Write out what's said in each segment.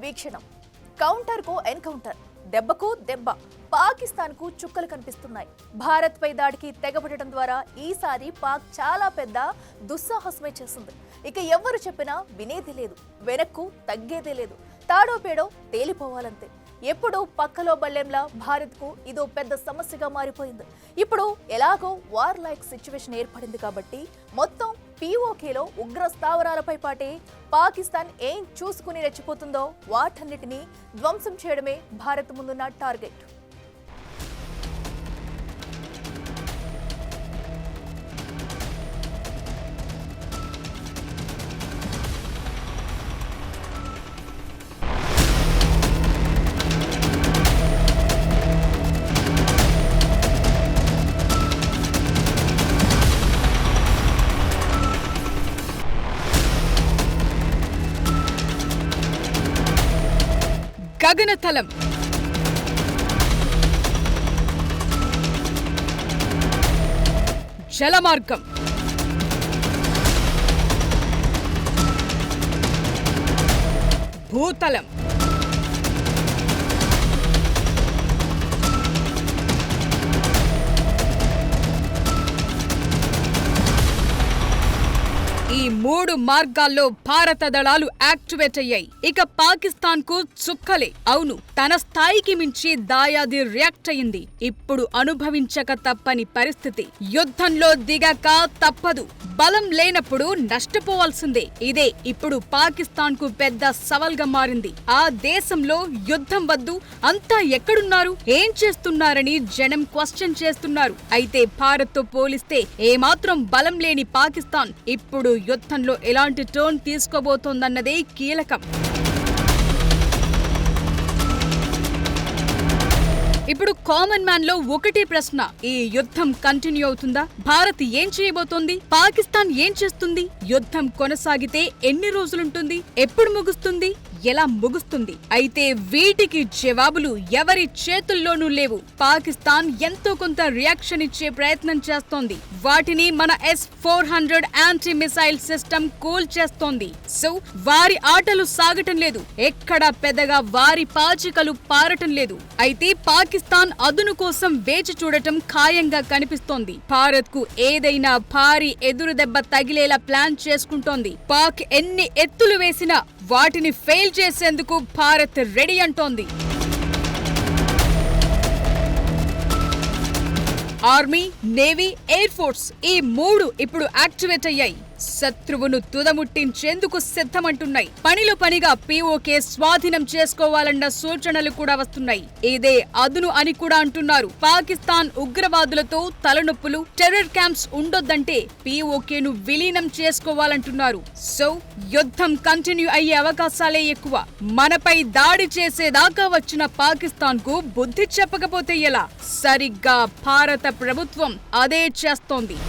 వీక్షణం. కౌంటర్కు encounter, దెబ్బకు దెబ్బ. పాకిస్తాన్కు చుక్కలు కనిపిస్తున్నాయి. భారత్ పై దాడికి తెగబడటం ద్వారా ఈసారి పాక్ చాలా పెద్ద దుస్సాహసమే చేసింది. ఇక ఎవరు చెప్పినా వినేది లేదు, వెనక్కు తగ్గేదే లేదు. తాడో పేడో తేలిపోవాలంతే. ఎప్పుడు పక్కలో బల్లెంలా భారత్కు ఇదో పెద్ద సమస్యగా మారిపోయింది. ఇప్పుడు ఎలాగో వార్ లైక్ సిచ్యువేషన్ ఏర్పడింది కాబట్టి మొత్తం పీఓకేలో ఉగ్ర స్థావరాలపై పాటే పాకిస్తాన్ ఏం చూసుకుని రెచ్చిపోతుందో వాటన్నిటినీ ధ్వంసం చేయడమే భారత్ ముందున్న టార్గెట్. గగనతలం, జలమార్గం, భూతలం, ఈ మూడు మార్గాల్లో భారత దళాలు యాక్టివేట్ అయ్యాయి. ఇక పాకిస్తాన్ కు చుక్కలే. అవును, తన స్థాయికి మించి దాయాది రియాక్ట్ అయింది. ఇప్పుడు అనుభవించక తప్పని పరిస్థితి. యుద్ధంలో దిగక తప్పదు. బలం లేనప్పుడు నష్టపోవాల్సిందే. ఇదే ఇప్పుడు పాకిస్తాన్ కు పెద్ద సవాల్గా మారింది. ఆ దేశంలో యుద్ధం వద్దు, అంతా ఎక్కడున్నారు, ఏం చేస్తున్నారని జనం క్వశ్చన్ చేస్తున్నారు. అయితే భారత్ తో పోలిస్తే ఏమాత్రం బలం లేని పాకిస్తాన్ ఇప్పుడు యుద్ధంలో ఎలాంటి టర్న్ తీసుకోబోతోందన్నదే కీలకం. ఇప్పుడు కామన్ మ్యాన్ లో ఒకటే ప్రశ్న, ఈ యుద్ధం కంటిన్యూ అవుతుందా? భారత్ ఏం చేయబోతోంది? పాకిస్తాన్ ఏం చేస్తుంది? యుద్ధం కొనసాగితే ఎన్ని రోజులుంటుంది? ఎప్పుడు ముగుస్తుంది? ఎలా ముగుస్తుంది? అయితే వీటికి జవాబులు ఎవరి చేతుల్లోనూ లేవు. పాకిస్తాన్ ఎంతో కొంత రియాక్షన్ ఇచ్చే ప్రయత్నం చేస్తోంది. వాటిని మన S-400 anti missile system cool చేస్తోంది. సో వారి ఆటలు సాగటం లేదు. ఎక్కడా పెద్దగా వారి పాచికలు పారటం లేదు. అయితే పాకిస్తాన్ అదును కోసం వేచి చూడటం ఖాయంగా కనిపిస్తోంది. భారత్ కు ఏదైనా భారీ ఎదురు దెబ్బ తగిలేలా ప్లాన్ చేసుకుంటోంది. పాక్ ఎన్ని ఎత్తులు వేసినా వాటిని ఫెయిల్ చేసేందుకు భారత్ రెడీ అంటోంది. ఆర్మీ, నేవీ, ఎయిర్ ఫోర్స్ ఈ మూడు ఇప్పుడు యాక్టివేట్ అయ్యాయి. శత్రువును తుదముట్టించేందుకు సిద్ధమంటున్నాయి. పనిలో పనిగా పీఓకే స్వాధీనం చేసుకోవాలన్న సూచనలు కూడా వస్తున్నాయి. ఇదే అదును అని కూడా అంటున్నారు. పాకిస్తాన్ ఉగ్రవాదులతో తలనొప్పులు, టెర్రర్ క్యాంప్స్ ఉండొద్దంటే పీఓకేను విలీనం చేసుకోవాలంటున్నారు. సో యుద్ధం కంటిన్యూ అయ్యే అవకాశాలే ఎక్కువ. మనపై దాడి చేసేదాకా వచ్చిన పాకిస్తాన్ కు బుద్ధి చెప్పకపోతే ఎలా? సరిగ్గా భారత ప్రభుత్వం అదే చేస్తోంది.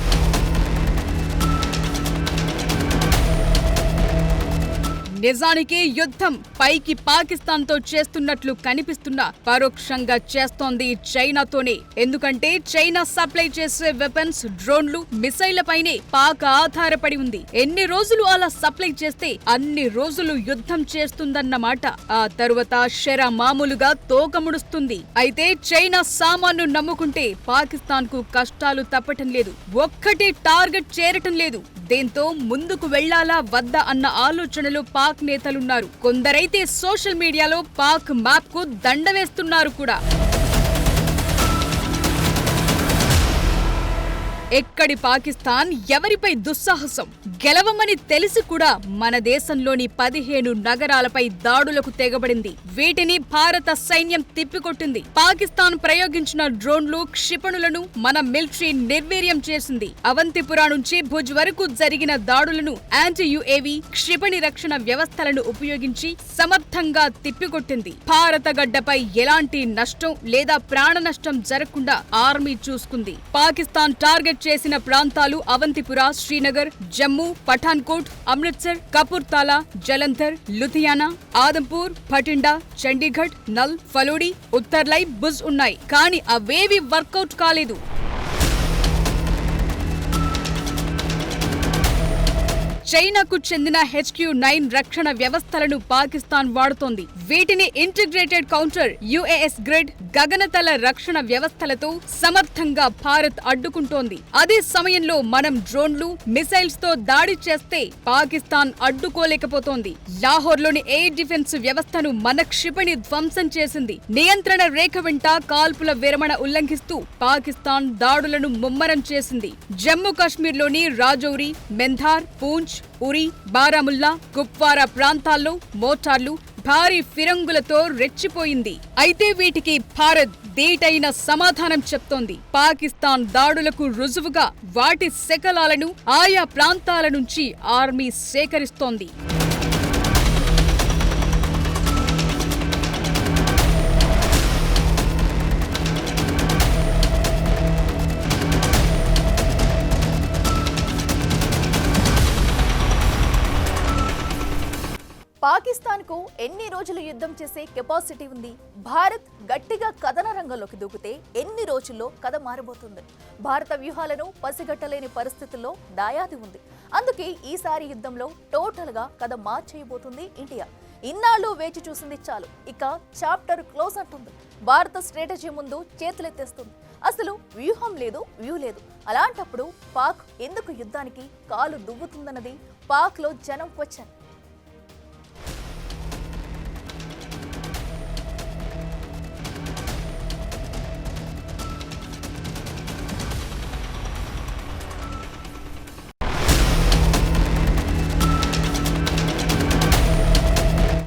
నిజానికి యుద్ధం పైకి పాకిస్తాన్ తో చేస్తున్నట్లు కనిపిస్తున్నా పరోక్షంగా చేస్తోంది చైనాతోనే. ఎందుకంటే చైనా సప్లై చేసే వెపన్స్, డ్రోన్లు, మిసైళ్లపైనే పాక్ ఆధారపడి ఉంది. ఎన్ని రోజులు అలా సప్లై చేస్తే అన్ని రోజులు యుద్ధం చేస్తుందన్నమాట. ఆ తరువాత షెరా మామూలుగా తోకముడుస్తుంది. అయితే చైనా సామాన్ను నమ్ముకుంటే పాకిస్తాన్ కు కష్టాలు తప్పటం లేదు. ఒక్కటే టార్గెట్ చేరటం లేదు. దీంతో ముందుకు వెళ్లాలా వద్దా అన్న ఆలోచనలో పాక్ నేతలున్నారు. కొందరైతే సోషల్ మీడియాలో పాక్ మ్యాప్ కు దండ వేస్తున్నారు కూడా. ఎక్కడి పాకిస్తాన్, ఎవరిపై దుస్సాహసం? గెలవమని తెలిసి కూడా మన దేశంలోని 15 నగరాలపై దాడులకు తెగబడింది. వీటిని భారత సైన్యం తిప్పికొట్టింది. పాకిస్తాన్ ప్రయోగించిన డ్రోన్లు, క్షిపణులను మన మిలిటరీ నిర్వీర్యం చేసింది. అవంతిపురా నుంచి భుజ్ వరకు జరిగిన దాడులను యాంటీ యుఏవి, క్షిపణి రక్షణ వ్యవస్థలను ఉపయోగించి సమర్థంగా తిప్పికొట్టింది. భారత గడ్డపై ఎలాంటి నష్టం లేదా ప్రాణ నష్టం జరగకుండా ఆర్మీ చూసుకుంది. పాకిస్తాన్ టార్గెట్ చేసిన ప్రాంతాలు అవంతిపురా, శ్రీనగర్, జమ్మూ, పఠాన్కోట్, అమృత్సర్, కపూర్తాలా, జలంధర్, లుధియానా, ఆదంపూర్, భటిండా, చండీగఢ్, నల్, ఫలోడి, ఉత్తర్లై, భుజ్ ఉన్నాయి. కానీ అవేవి వర్కౌట్ కాలేదు. చైనాకు చెందిన HQ-9 రక్షణ వ్యవస్థలను పాకిస్తాన్ వాడుతోంది. వీటిని ఇంటిగ్రేటెడ్ కౌంటర్ UAS గ్రిడ్ గగనతల రక్షణ వ్యవస్థలతో సమర్థంగా భారత్ అడ్డుకుంటోంది. అదే సమయంలో మనం డ్రోన్లు, మిసైల్స్ తో దాడి చేస్తే పాకిస్తాన్ అడ్డుకోలేకపోతోంది. లాహోర్లోని ఎయిర్ డిఫెన్స్ వ్యవస్థను మన క్షిపణి ధ్వంసం చేసింది. నియంత్రణ రేఖ వెంట కాల్పుల విరమణ ఉల్లంఘిస్తూ పాకిస్తాన్ దాడులను ముమ్మరం చేసింది. జమ్మూ కాశ్మీర్లోని రాజౌరి, మెంధార్, పూంచ్, ఉరి, బారాముల్లా, కుప్వారా ప్రాంతాల్లో మోటార్లు, భారీ ఫిరంగులతో రెచ్చిపోయింది. అయితే వీటికి భారత్ ధీటైన సమాధానం చెప్తోంది. పాకిస్తాన్ దాడులకు రుజువుగా వాటి శకలాలను ఆయా ప్రాంతాల నుంచి ఆర్మీ సేకరిస్తోంది. పాకిస్తాన్కు ఎన్ని రోజులు యుద్ధం చేసే కెపాసిటీ ఉంది? భారత్ గట్టిగా కథన రంగంలోకి దూకితే ఎన్ని రోజుల్లో కథ మారబోతుంది? భారత వ్యూహాలను పసిగట్టలేని పరిస్థితుల్లో దాయాది ఉంది. అందుకే ఈసారి యుద్ధంలో టోటల్ గా కథ మార్చేయబోతుంది ఇండియా. ఇన్నాళ్ళు వేచి చూసింది చాలు, ఇక చాప్టర్ క్లోజ్ అంటుంది. భారత స్ట్రాటజీ ముందు చేతులెత్తేస్తుంది. అసలు వ్యూహం లేదు, వ్యూ లేదు. అలాంటప్పుడు పాక్ ఎందుకు యుద్ధానికి కాలు దువ్వుతుందన్నది పాక్ లో జనం క్వశ్చన్.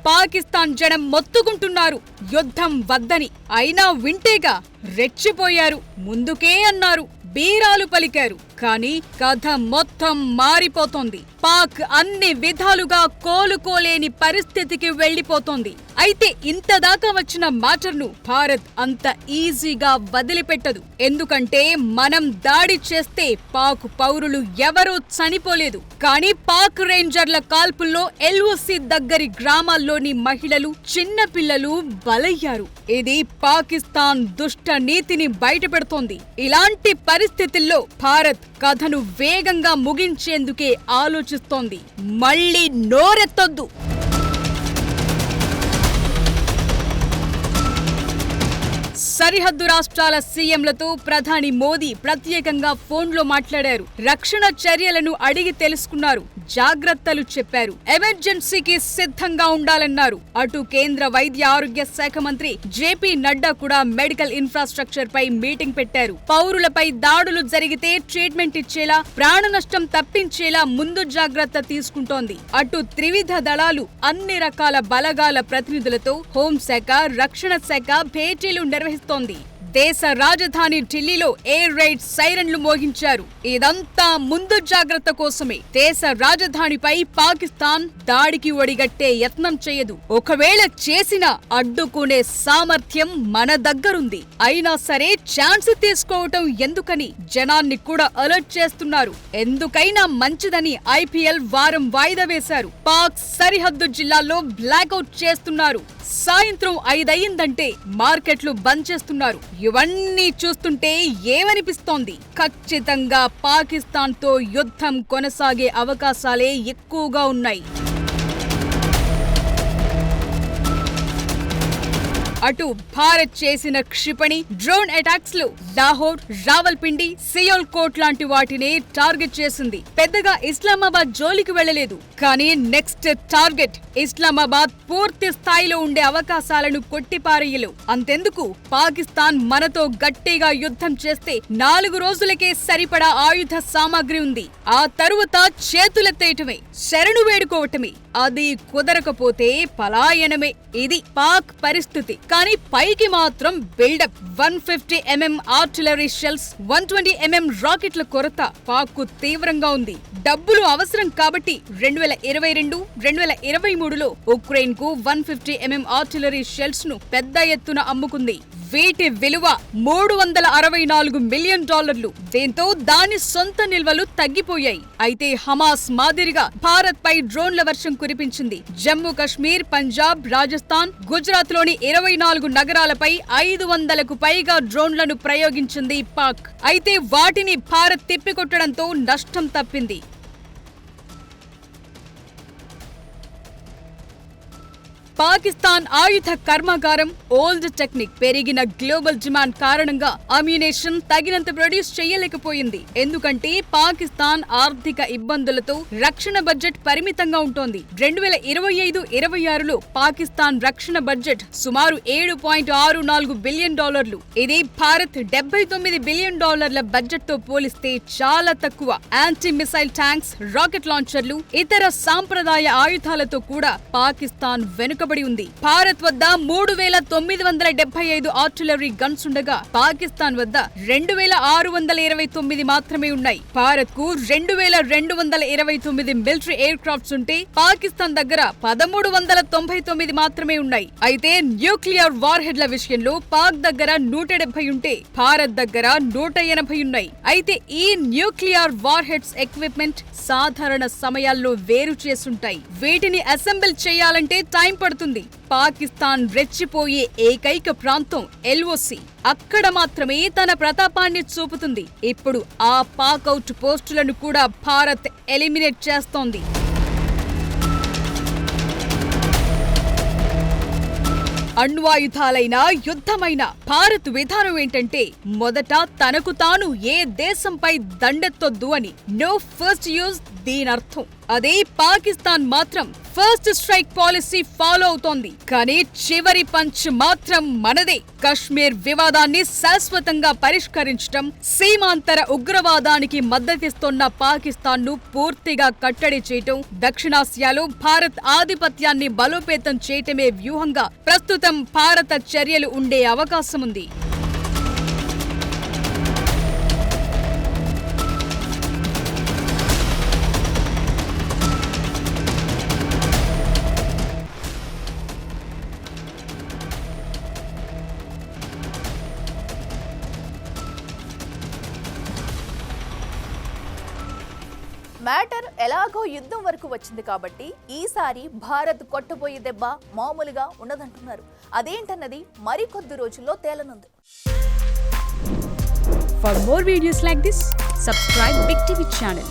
పాకిస్తాన్ జనం మొత్తుకుంటున్నారు యుద్ధం వద్దని. అయినా వింటేగా రెచ్చిపోయారు. ముందుకే అన్నారు, బీరాలు పలికారు. కానీ కథ మొత్తం మారిపోతోంది. పాక్ అన్ని విధాలుగా కోలుకోలేని పరిస్థితికి వెళ్లిపోతోంది. అయితే ఇంతదాకా వచ్చిన మ్యాటర్ను భారత్ అంత ఈజీగా వదిలిపెట్టదు. ఎందుకంటే మనం దాడి చేస్తే పాక్ పౌరులు ఎవరూ చనిపోలేదు. కానీ పాక్ రేంజర్ల కాల్పుల్లో LOC దగ్గరి గ్రామాల్లోని మహిళలు, చిన్న పిల్లలు బలయ్యారు. ఇది పాకిస్తాన్ దుష్ట నీతిని బయటపెడుతోంది. ఇలాంటి పరిస్థితుల్లో భారత్ కథను వేగంగా ముగించేందుకే ఆలోచిస్తోంది. మళ్ళీ నోరెత్తొద్దు. సరిహద్దు రాష్ట్రాల సీఎంలతో ప్రధాని మోదీ ప్రత్యేకంగా ఫోన్లో మాట్లాడారు. రక్షణ చర్యలను అడిగి తెలుసుకున్నారు. జాగ్రత్తలు చెప్పారు. ఎమర్జెన్సీకి సిద్ధంగా ఉండాలన్నారు. అటు కేంద్ర వైద్య ఆరోగ్య శాఖ మంత్రి JP నడ్డా కూడా మెడికల్ ఇన్ఫ్రాస్ట్రక్చర్ పై మీటింగ్ పెట్టారు. పౌరులపై దాడులు జరిగితే ట్రీట్మెంట్ ఇచ్చేలా, ప్రాణ నష్టం తప్పించేలా ముందు జాగ్రత్త తీసుకుంటోంది. అటు త్రివిధ దళాలు అన్ని రకాల బలగాల ప్రతినిధులతో హోంశాఖ, రక్షణ శాఖ భేటీలు నిర్వహిస్తోంది. దేశ రాజధాని ఢిల్లీలో ఎయిర్ రైడ్ సైరన్లు మోగించారు. ఇదంతా ముందు జాగ్రత్త కోసమే. దేశ రాజధానిపై పాకిస్తాన్ దాడికి ఒడిగట్టే యత్నం చేయదు. ఒకవేళ చేసినా అడ్డుకునే సామర్థ్యం మన దగ్గరుంది. అయినా సరే ఛాన్స్ తీసుకోవటం ఎందుకని జనాన్ని కూడా అలర్ట్ చేస్తున్నారు. ఎందుకైనా మంచిదని IPL వారం వాయిదా వేశారు. పాక్ సరిహద్దు జిల్లాల్లో బ్లాక్అవుట్ చేస్తున్నారు. సాయంత్రం 5 అయిందంటే మార్కెట్లు బంద్ చేస్తున్నారు. ఇవన్నీ చూస్తుంటే ఏమనిపిస్తోంది? ఖచ్చితంగా పాకిస్తాన్తో యుద్ధం కొనసాగే అవకాశాలే ఎక్కువగా ఉన్నాయి. అటు భారత్ చేసిన క్షిపణి, డ్రోన్ అటాక్స్ లో లాహోర్, రావల్పిండి, సియోల్కోట్ లాంటి వాటిని టార్గెట్ చేసింది. పెద్దగా ఇస్లామాబాద్ జోలికి వెళ్లలేదు. కానీ నెక్స్ట్ టార్గెట్ ఇస్లామాబాద్ పూర్తి స్థాయిలో ఉండే అవకాశాలను కొట్టిపారేయలు. అంతెందుకు, పాకిస్తాన్ మనతో గట్టిగా యుద్ధం చేస్తే 4 రోజులకే సరిపడా ఆయుధ సామాగ్రి ఉంది. ఆ తరువాత చేతులెత్తేయటమే, శరణు వేడుకోవటమే. అది కుదరకపోతే పలాయనమే. ఇది పాక్ పరిస్థితి. కానీ పైకి మాత్రం buildup. 150mm artillery shells, 120mm రాకెట్ల కొరత పాక్కు తీవ్రంగా ఉంది. డబ్బులు అవసరం కాబట్టి 2022, 2023లో ఉక్రెయిన్ కు 150mm ఆర్టిలరీ షెల్స్ ను పెద్ద ఎత్తున అమ్ముకుంది. వీటి విలువ $364 మిలియన్. దీంతో దాని సొంత నిల్వలు తగ్గిపోయాయి. అయితే హమాస్ మాదిరిగా భారత్ పై డ్రోన్ల వర్షం కురిపించింది. జమ్మూ కాశ్మీర్, పంజాబ్, రాజస్థాన్, గుజరాత్ లోని 24 నగరాలపై 500కు పైగా డ్రోన్లను ప్రయోగించింది పాక్. అయితే వాటిని భారత్ తిప్పికొట్టడంతో నష్టం తప్పింది. పాకిస్తాన్ ఆయుధ కర్మాగారం ఓల్డ్ టెక్నిక్ పెరిగిన గ్లోబల్ డిమాండ్ కారణంగా అమ్యునేషన్ తగినంత ప్రొడ్యూస్ చేయలేకపోయింది. ఎందుకంటే పాకిస్తాన్ ఆర్థిక ఇబ్బందులతో రక్షణ బడ్జెట్ పరిమితంగా ఉంటోంది. 2025-26లో పాకిస్తాన్ రక్షణ బడ్జెట్ సుమారు $7.64 బిలియన్. ఇది భారత్ $79 బిలియన్ బడ్జెట్ తో పోలిస్తే చాలా తక్కువ. యాంటీ మిసైల్ ట్యాంక్స్, రాకెట్ లాంచర్లు, ఇతర సాంప్రదాయ ఆయుధాలతో కూడా పాకిస్తాన్ వెనుకబడి ఉంది. భారత్ వద్ద 3,975 ఆర్టిలరీ గన్స్ ఉండగా పాకిస్తాన్ వద్ద 2,629 మాత్రమే ఉన్నాయి. భారత్ కు 2,229 మిలిటరీ ఎయిర్ క్రాఫ్ట్స్ ఉంటే పాకిస్తాన్ దగ్గర 1,399 మాత్రమే ఉన్నాయి. అయితే న్యూక్లియర్ వార్ హెడ్ల విషయంలో పాక్ దగ్గర 170 ఉంటే భారత్ దగ్గర 180 ఉన్నాయి. అయితే ఈ న్యూక్లియర్ వార్ హెడ్స్ ఎక్విప్మెంట్ సాధారణ సమయాల్లో వేరు చేసుంటాయి. వీటిని అసెంబుల్ చేయాలంటే టైం పడుతుంది. పాకిస్తాన్ రెచ్చిపోయే ఏకైక ప్రాంతం LOC. అక్కడ మాత్రమే తన ప్రతాపాన్ని చూపుతుంది. ఇప్పుడు ఆ పాక్ అవుట్ పోస్టులను కూడా భారత్ ఎలిమినేట్ చేస్తోంది. అణ్వాయుధాలైన యుద్ధమైన భారత్ విధానం ఏంటంటే మొదట తనకు తాను ఏ దేశంపై దండెత్తొద్దు అని. నో ఫస్ట్ యూజ్ దీనర్థం. అదే పాకిస్తాన్ మాత్రం ఫస్ట్ స్ట్రైక్ పాలసీ ఫాలో అవుతోంది. కానీ చివరి పంచ్ మాత్రం మనదే. కశ్మీర్ వివాదాన్ని శాశ్వతంగా పరిష్కరించడం, సీమాంతర ఉగ్రవాదానికి మద్దతిస్తోన్న పాకిస్తాన్ ను పూర్తిగా కట్టడి చేయటం, దక్షిణాసియాలో భారత్ ఆధిపత్యాన్ని బలోపేతం చేయటమే వ్యూహంగా ప్రస్తుతం భారత చర్యలు ఉండే అవకాశముంది. మ్యాటర్ ఎలాగో యుద్ధం వరకు వచ్చింది కాబట్టి ఈసారి భారత్ కొట్టబోయే దెబ్బ మామూలుగా ఉండదంటున్నారు. అదేంటన్నది మరికొద్ది రోజుల్లో తేలనుంది. For more videos like this, subscribe Big TV channel.